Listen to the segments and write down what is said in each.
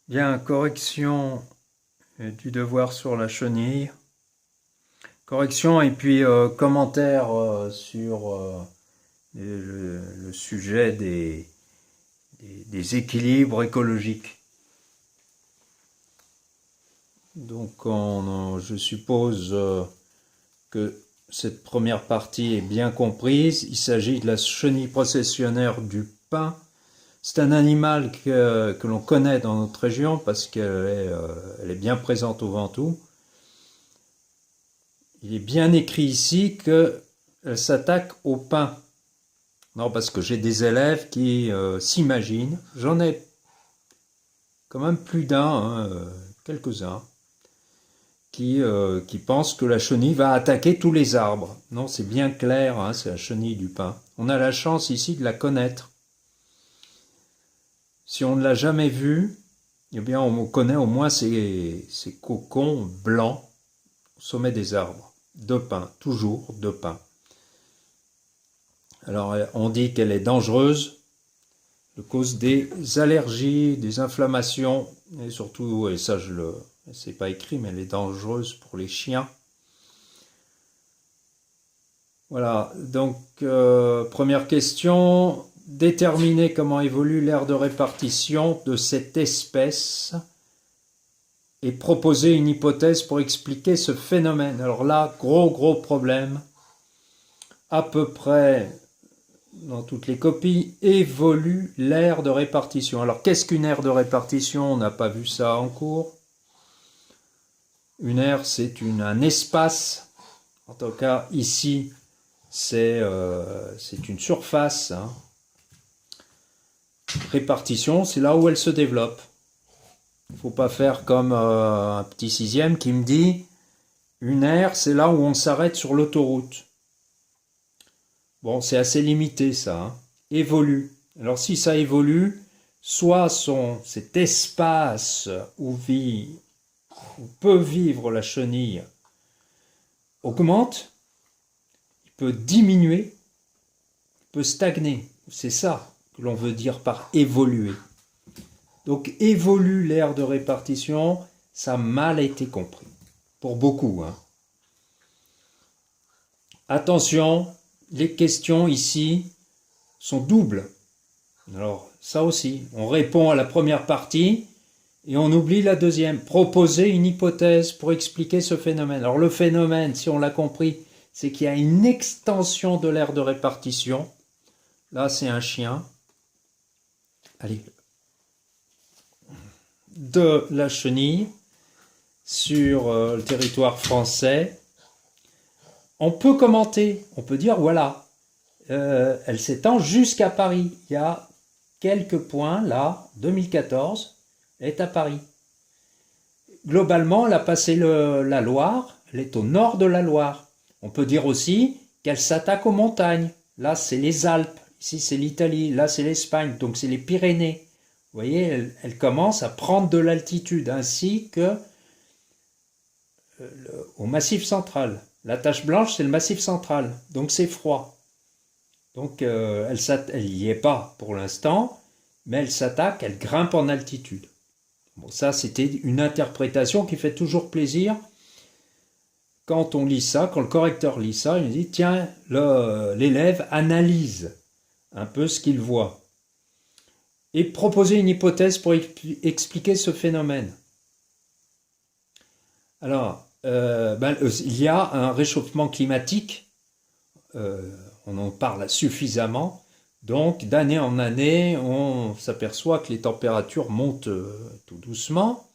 Bien, correction du devoir sur la chenille. Correction et puis commentaire sur le sujet des équilibres écologiques. Donc je suppose que cette première partie est bien comprise. Il s'agit de la chenille processionnaire du pin. C'est un animal que l'on connaît dans notre région parce qu'elle est bien présente au Ventoux. Il est bien écrit ici qu'elle s'attaque au pin. Non, parce que j'ai des élèves qui s'imaginent, j'en ai quand même plus d'un, quelques-uns, qui pensent que la chenille va attaquer tous les arbres. Non, c'est bien clair, hein, c'est la chenille du pin. On a la chance ici de la connaître. Si on ne l'a jamais vue, eh bien on connaît au moins ces cocons blancs au sommet des arbres, de pin, toujours de pin. Alors on dit qu'elle est dangereuse, elle cause des allergies, des inflammations, et surtout, et ça c'est pas écrit, mais elle est dangereuse pour les chiens. Voilà, donc première question, déterminer comment évolue l'aire de répartition de cette espèce et proposer une hypothèse pour expliquer ce phénomène. Alors là, gros problème, à peu près dans toutes les copies, évolue l'aire de répartition. Alors qu'est-ce qu'une aire de répartition? On n'a pas vu ça en cours. Une aire, c'est un espace. En tout cas, ici, c'est une surface. Hein. Répartition, c'est là où elle se développe. Il ne faut pas faire comme un petit sixième qui me dit une aire, c'est là où on s'arrête sur l'autoroute. Bon, c'est assez limité ça. Hein. Évolue. Alors si ça évolue, soit cet espace où peut vivre la chenille augmente, il peut diminuer, il peut stagner. C'est ça que l'on veut dire par évoluer. Donc évolue l'aire de répartition, ça a mal été compris. Pour beaucoup. Hein. Attention, les questions ici sont doubles. Alors ça aussi, on répond à la première partie et on oublie la deuxième. Proposer une hypothèse pour expliquer ce phénomène. Alors le phénomène, si on l'a compris, c'est qu'il y a une extension de l'aire de répartition. Là, c'est un chien. Allez. De la chenille sur le territoire français. On peut commenter, on peut dire voilà, elle s'étend jusqu'à Paris. Il y a quelques points là, 2014, elle est à Paris. Globalement, elle a passé la Loire, elle est au nord de la Loire. On peut dire aussi qu'elle s'attaque aux montagnes. Là, c'est les Alpes, ici c'est l'Italie, là c'est l'Espagne, donc c'est les Pyrénées. Vous voyez, elle commence à prendre de l'altitude, ainsi que au Massif central. La tache blanche, c'est le Massif central, donc c'est froid. Donc elle n'y est pas pour l'instant, mais elle s'attaque, elle grimpe en altitude. Bon, ça, c'était une interprétation qui fait toujours plaisir. Quand on lit ça, quand le correcteur lit ça, il dit tiens, l'élève analyse un peu ce qu'il voit et proposer une hypothèse pour expliquer ce phénomène. Alors, il y a un réchauffement climatique, on en parle suffisamment, donc d'année en année, on s'aperçoit que les températures montent tout doucement,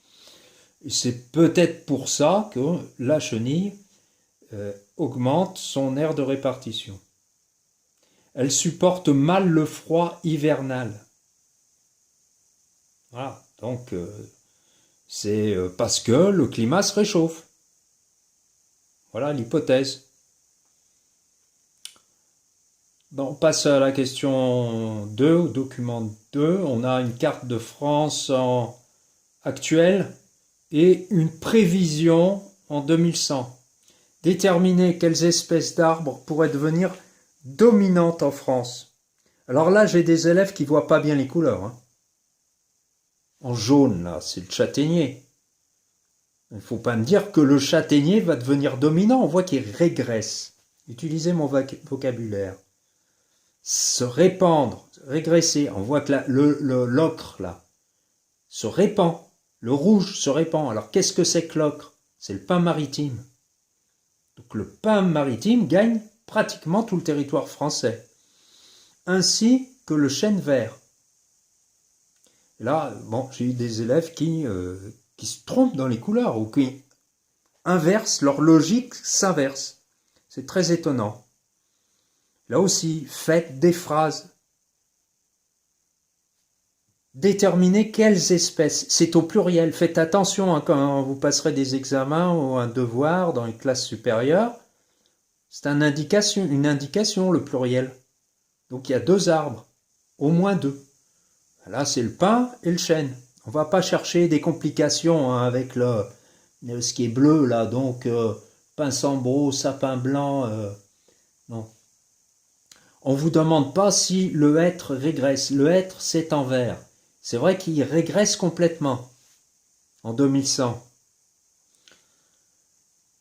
et c'est peut-être pour ça que la chenille augmente son aire de répartition. Elle supporte mal le froid hivernal. Voilà, donc c'est parce que le climat se réchauffe. Voilà l'hypothèse. Bon, on passe à la question 2, au document 2. On a une carte de France actuelle et une prévision en 2100. Déterminer quelles espèces d'arbres pourraient devenir dominantes en France. Alors là, j'ai des élèves qui ne voient pas bien les couleurs. Hein. En jaune, là, c'est le châtaignier. Il ne faut pas me dire que le châtaignier va devenir dominant. On voit qu'il régresse. Utilisez mon vocabulaire. Se répandre, régresser. On voit que l'ocre, là, se répand. Le rouge se répand. Alors, qu'est-ce que c'est que l'ocre? C'est le pin maritime. Donc, le pin maritime gagne pratiquement tout le territoire français. Ainsi que le chêne vert. Là, bon, j'ai eu des élèves qui se trompent dans les couleurs ou qui inversent, leur logique s'inverse. C'est très étonnant. Là aussi, faites des phrases. Déterminez quelles espèces. C'est au pluriel. Faites attention hein, quand vous passerez des examens ou un devoir dans les classes supérieures. C'est une indication, le pluriel. Donc il y a 2 arbres, au moins 2. Là, c'est le pin et le chêne. On ne va pas chercher des complications hein, avec ce qui est bleu, là, donc pin sambro, sapin blanc, non. On ne vous demande pas si le hêtre régresse. Le hêtre, c'est en vert. C'est vrai qu'il régresse complètement en 2100.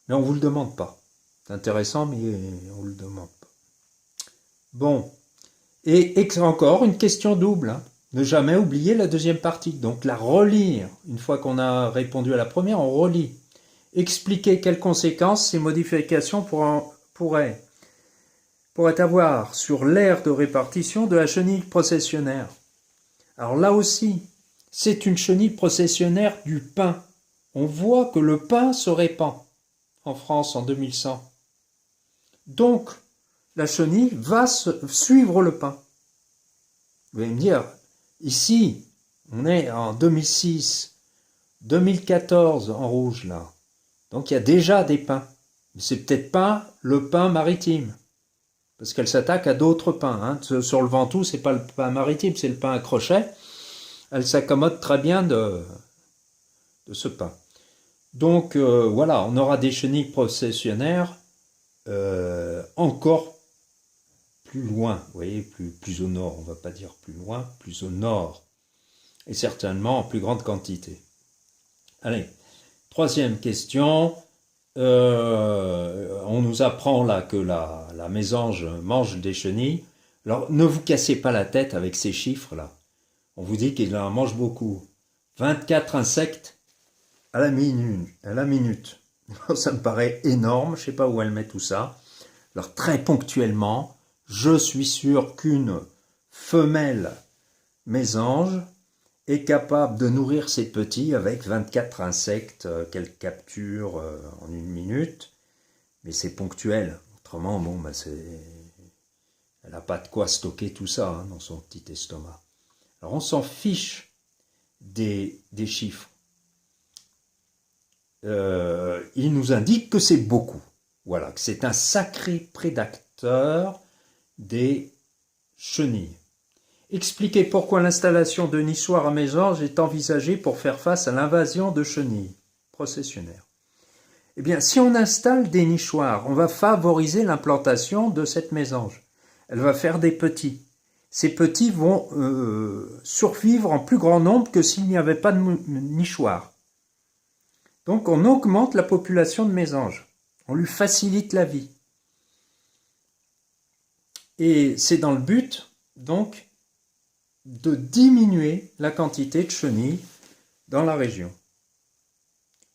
Mais on ne vous le demande pas. C'est intéressant, mais on ne le demande pas. Bon. Et encore une question double. Hein. Ne jamais oublier la deuxième partie. Donc la relire. Une fois qu'on a répondu à la première, on relit. Expliquer quelles conséquences ces modifications pourraient avoir sur l'aire de répartition de la chenille processionnaire. Alors là aussi, c'est une chenille processionnaire du pin. On voit que le pin se répand en France en 2100. Donc, la chenille va suivre le pin. Vous allez me dire, ici, on est en 2006, 2014 en rouge là. Donc il y a déjà des pins. Mais c'est peut-être pas le pin maritime. Parce qu'elle s'attaque à d'autres pins. Hein. Sur le Ventoux, c'est pas le pin maritime, c'est le pin à crochet. Elle s'accommode très bien de ce pin. Donc voilà, on aura des chenilles processionnaires encore plus loin, vous voyez, plus au nord, on va pas dire plus loin, plus au nord, et certainement en plus grande quantité. Allez, troisième question, on nous apprend là que la mésange mange des chenilles, alors ne vous cassez pas la tête avec ces chiffres là, on vous dit qu'il en mange beaucoup, 24 insectes à la minute, ça me paraît énorme, je sais pas où elle met tout ça, alors très ponctuellement, je suis sûr qu'une femelle mésange est capable de nourrir ses petits avec 24 insectes qu'elle capture en 1 minute, mais c'est ponctuel. Autrement, bon, elle n'a pas de quoi stocker tout ça hein, dans son petit estomac. Alors on s'en fiche des chiffres. Il nous indique que c'est beaucoup. Voilà, que c'est un sacré prédateur des chenilles. Expliquez pourquoi l'installation de nichoirs à mésanges est envisagée pour faire face à l'invasion de chenilles processionnaires. Eh bien, si on installe des nichoirs, on va favoriser l'implantation de cette mésange. Elle va faire des petits. Ces petits vont survivre en plus grand nombre que s'il n'y avait pas de nichoir. Donc, on augmente la population de mésanges. On lui facilite la vie. Et c'est dans le but, donc, de diminuer la quantité de chenilles dans la région.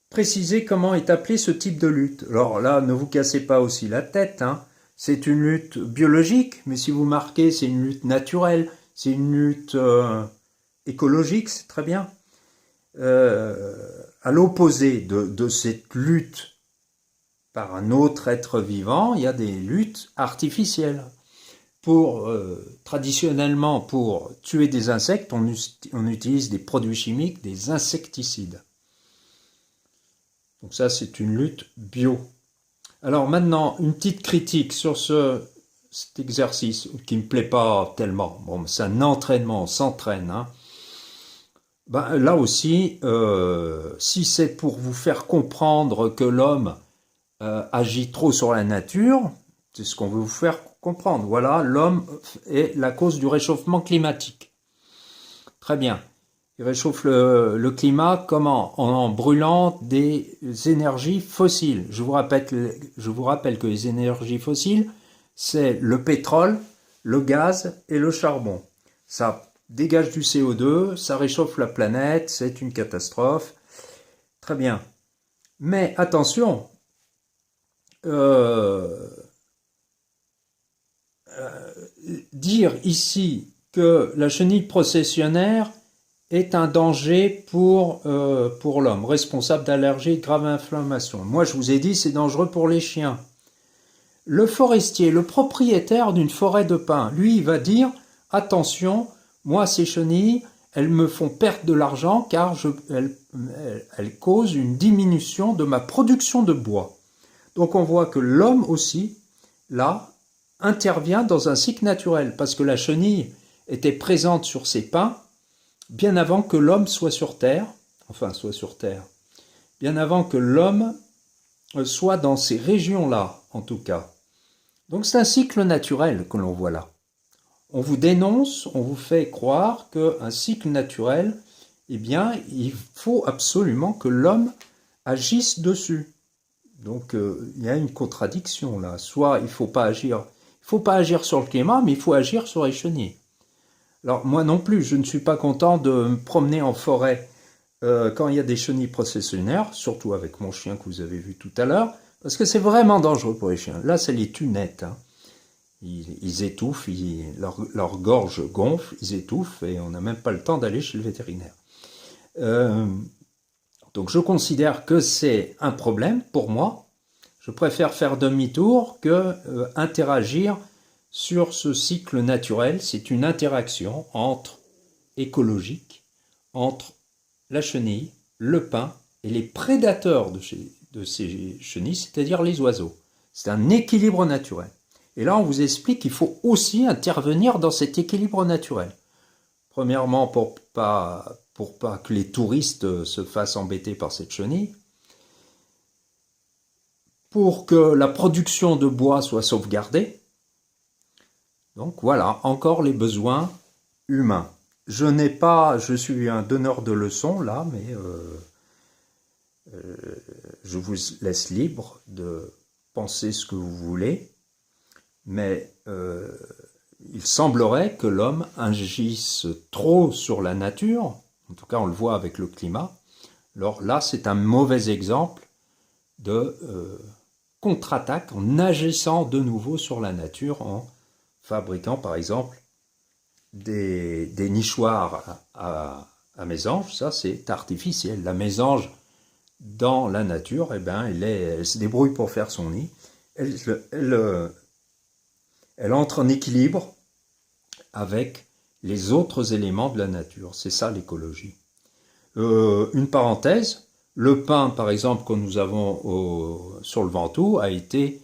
Précisez comment est appelé ce type de lutte. Alors là, ne vous cassez pas aussi la tête. Hein. C'est une lutte biologique, mais si vous marquez, c'est une lutte naturelle, c'est une lutte écologique, c'est très bien. À l'opposé de cette lutte par un autre être vivant, il y a des luttes artificielles. Traditionnellement, pour tuer des insectes, on utilise des produits chimiques, des insecticides. Donc ça, c'est une lutte bio. Alors maintenant, une petite critique sur cet exercice qui ne me plaît pas tellement. Bon, c'est un entraînement, on s'entraîne. Hein. Ben, là aussi, si c'est pour vous faire comprendre que l'homme agit trop sur la nature, c'est ce qu'on veut vous faire comprendre. Voilà, l'homme est la cause du réchauffement climatique. Très bien. Il réchauffe le climat comment? En brûlant des énergies fossiles. Je vous rappelle que les énergies fossiles, c'est le pétrole, le gaz et le charbon. Ça dégage du CO2, ça réchauffe la planète, c'est une catastrophe. Très bien. Mais attention, dire ici que la chenille processionnaire est un danger pour l'homme, responsable d'allergies et de graves inflammations. Moi, je vous ai dit, c'est dangereux pour les chiens. Le forestier, le propriétaire d'une forêt de pins, lui, il va dire, attention, moi, ces chenilles, elles me font perdre de l'argent car elles causent une diminution de ma production de bois. Donc on voit que l'homme aussi, là, intervient dans un cycle naturel, parce que la chenille était présente sur ces pins bien avant que l'homme soit sur Terre, bien avant que l'homme soit dans ces régions-là, en tout cas. Donc c'est un cycle naturel que l'on voit là. On vous dénonce, on vous fait croire qu'un cycle naturel, eh bien, il faut absolument que l'homme agisse dessus. Donc il y a une contradiction là. Soit il ne faut pas agir sur le climat, mais il faut agir sur les chenilles. Alors moi non plus, je ne suis pas content de me promener en forêt quand il y a des chenilles processionnaires, surtout avec mon chien que vous avez vu tout à l'heure, parce que c'est vraiment dangereux pour les chiens. Là, ça les tue net. Hein. Ils étouffent, leur gorge gonfle, ils étouffent et on n'a même pas le temps d'aller chez le vétérinaire. Donc je considère que c'est un problème pour moi. Je préfère faire demi-tour que interagir sur ce cycle naturel. C'est une interaction écologique entre la chenille, le pin et les prédateurs de ces chenilles, c'est-à-dire les oiseaux. C'est un équilibre naturel. Et là, on vous explique qu'il faut aussi intervenir dans cet équilibre naturel. Premièrement, pour pas que les touristes se fassent embêter par cette chenille, pour que la production de bois soit sauvegardée. Donc voilà, encore les besoins humains. Je suis un donneur de leçons là, mais je vous laisse libre de penser ce que vous voulez. Mais il semblerait que l'homme agisse trop sur la nature, en tout cas on le voit avec le climat. Alors là, c'est un mauvais exemple de contre-attaque en agissant de nouveau sur la nature, en fabriquant par exemple des nichoirs à mésanges. Ça c'est artificiel. La mésange dans la nature, eh ben, elle se débrouille pour faire son nid. Elle entre en équilibre avec les autres éléments de la nature. C'est ça l'écologie. Une parenthèse, le pin par exemple que nous avons sur le Ventoux a été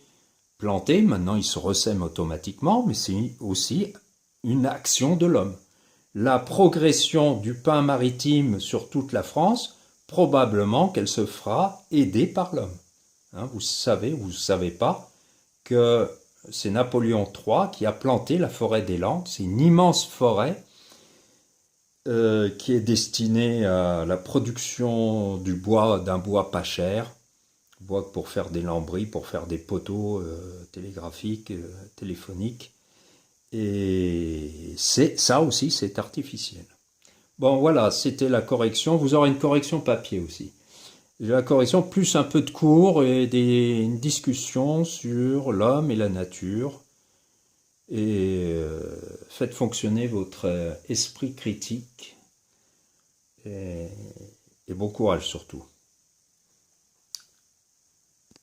planté, maintenant il se ressème automatiquement, mais c'est aussi une action de l'homme. La progression du pin maritime sur toute la France, probablement qu'elle se fera aider par l'homme. Hein, vous savez pas que c'est Napoléon III qui a planté la forêt des Landes. C'est une immense forêt qui est destinée à la production du bois, d'un bois pas cher, bois pour faire des lambris, pour faire des poteaux télégraphiques, téléphoniques. Et ça aussi, c'est artificiel. Bon, voilà, c'était la correction. Vous aurez une correction papier aussi. La correction, plus un peu de cours et une discussion sur l'homme et la nature. Et faites fonctionner votre esprit critique. Et bon courage surtout.